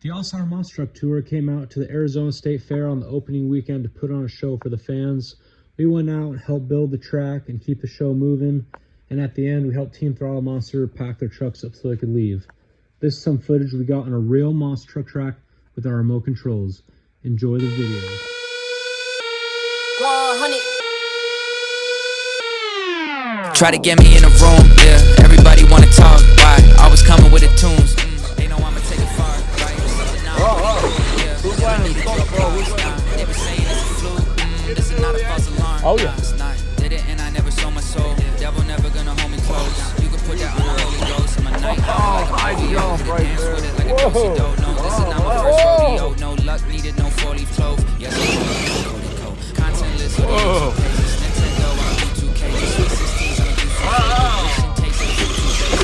The All-Star Monster Truck Tour came out to the Arizona State Fair on the opening weekend to put on a show for the fans. We went out and helped build the track and keep the show moving, and at the end we helped Team Throttle Monster pack their trucks up so they could leave. This is some footage we got on a real monster truck track with our remote controls. Enjoy the video. 100. Try to get me in a room, yeah. Everybody wanna talk, why? Always coming with the tunes. They know I'ma take it far, right? Something now, yeah. They be saying it's a fluke, this is not a false alarm. Oh yeah. It's not. Did it and I never sold my soul. Devil never gonna hold me close. You can put that on the Holy Ghost in my night. I jump right there. Whoa. No, this is not my first rodeo. No luck needed, no 4-leaf clove. Yes, contentless. Whoa. Nintendo, I do 2K. Sweet 16s, I do 2K. Takes it to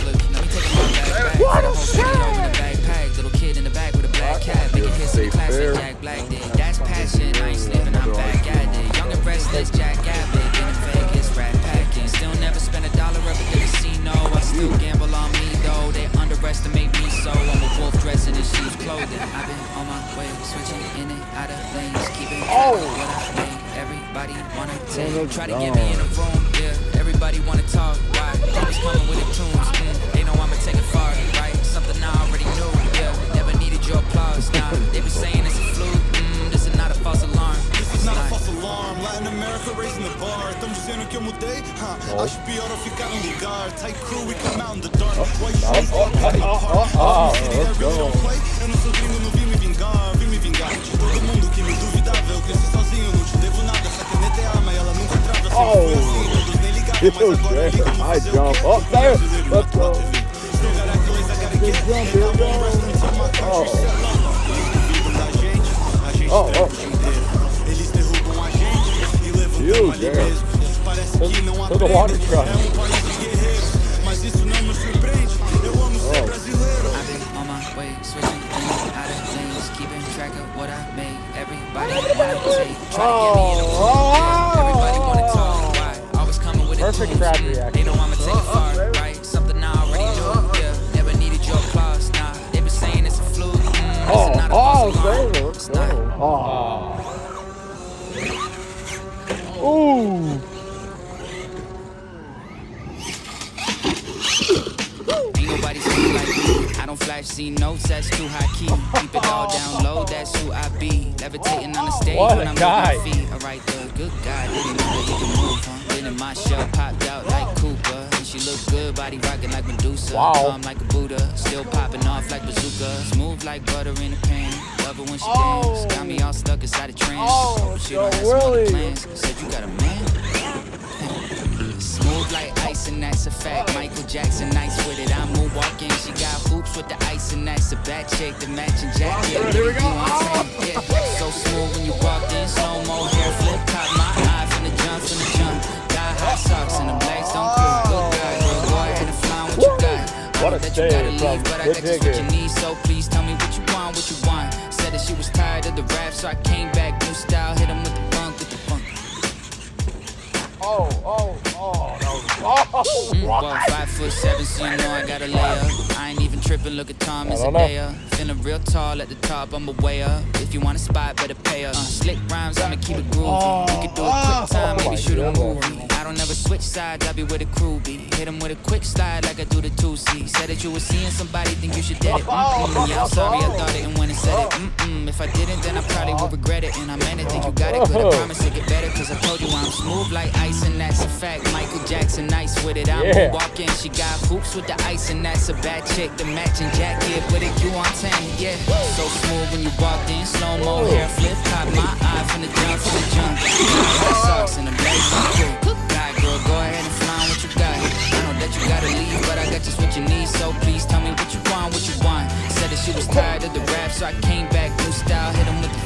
let me take my back. What The a whole city over in the backpack. Little kid in the back with a black cat. Making hits in the classic Jack Black did. That's passion. I ain't sleeping, I'm back at it. Young and restless, Jack Abbott. In Vegas, rat packing. Still never spent $1 up at the casino. I still gamble on me though. They underestimate me so. I'm a wolf dressing in sheep's clothing. I've been on my way, switching in and out of lanes. Keeping what I made. Everybody wanna take. Try to get me in a room, yeah. Everybody wanna talk, why? Always coming with the tunes. They know I'ma take it far, right? Something I already knew, yeah. Never needed your applause, nah. They be saying it's a fluke, this is not a false alarm. This is not a false alarm. Latin America raising the bar. Tão dizendo que eu mudei? Acho pior eu ficar no lugar. Tight crew, we come out in the dark. White shoes, city that real don't play. Eu não sou gringo, não vim me vingar. Vim me vingar de todo mundo que me duvidava. Eu cresci sozinho, não te devo nada. Essa caneta é arma e ela nunca trava. Sempre fui assim, todos nem ligaram. Mas agora ligam me fazer o que é. There. Let's go. Jogar a coisa, gotta get it. Ainda bom, wrestling to my country. Eles duvidam da gente. A gente pega o inteiro. Eles derrubam a gente e levam ali mesmo. Parece que não aprende, é país de guerreiros. Mas isso não me surpreende, eu amo ser brasileiro. I've been on my way, switching in and out of lanes. Keeping track of what I made. Everybody wanna take. Try to get me in a room, yeah. Everybody wanna talk, why? Always coming with a Perfect crowd reaction. They know I'ma take it far, right? Something I already knew, yeah. Never needed your applause, nah. They been saying it's a fluke, this is not a false alarm. It's not. Ooh. Ain't nobody seen like me. I don't flash, see notes, that's too high key. Keep it all down low, that's who I be. Levitating on the stage What when a I'm guy. moving my feet. Alright, the good guy didn't know that he could move, huh? Then in my shell popped out like Cooper. And she look good, body rocking like Medusa. Wow. Calm like a Buddha, still popping off like bazooka. Smooth like butter in a pan. Love it when she dance. Got me all stuck inside a trance. Hope she don't have some other plans. Said you got a man. Smooth like ice and that's a fact. Michael Jackson, nice with it. I'm moonwalking. She got hoops with the ice and that's a bad chick. The matching jacket. Here we go. Yeah. So smooth when you walked in. Slow mo hair flip. Caught my eye from the jump. Got hot socks and the legs don't cool. Good guy, girl. Go ahead and find what you got. What a I know that you gotta save leave, from but I got Big just what you Digger. need. So please tell me what you want, what you want. Said that she was tired of the rap, so I came back. New style, hit him with the funk, with the funk. Well, 5'7", so you know I got a layup. I ain't even tripping, look at Tom as a day up. Feeling real tall at the top, I'm way up. If you want a spot, better pay up. Slick rhymes, I'ma keep it groovy. We could do a quick time, maybe shoot a movie. I don't ever switch sides, I be where the crew be. Hit him with a quick slide like I do the 2C. Said that you was seeing somebody, think you should did it. Yeah, I'm sorry, I thought it and when it said it. If I didn't, then I probably would regret it. And I meant it, think you got it good, I promise it get better. Cause I told you I'm smooth like ice and that's a fact. Michael Jackson, nice with it. I'm walking, she got hoops with the ice and that's a bad chick. The matching jacket with it, you on 10, yeah. So smooth when you walked in, slow mo hair flip, caught my eye from the jump. Hot socks and the blaze on quick. God, girl, go ahead and find what you got. I know that you gotta leave, but I got just what you need. So please tell me what you want, what you want. Said that she was tired of the rap, so I came back, new style, hit him with the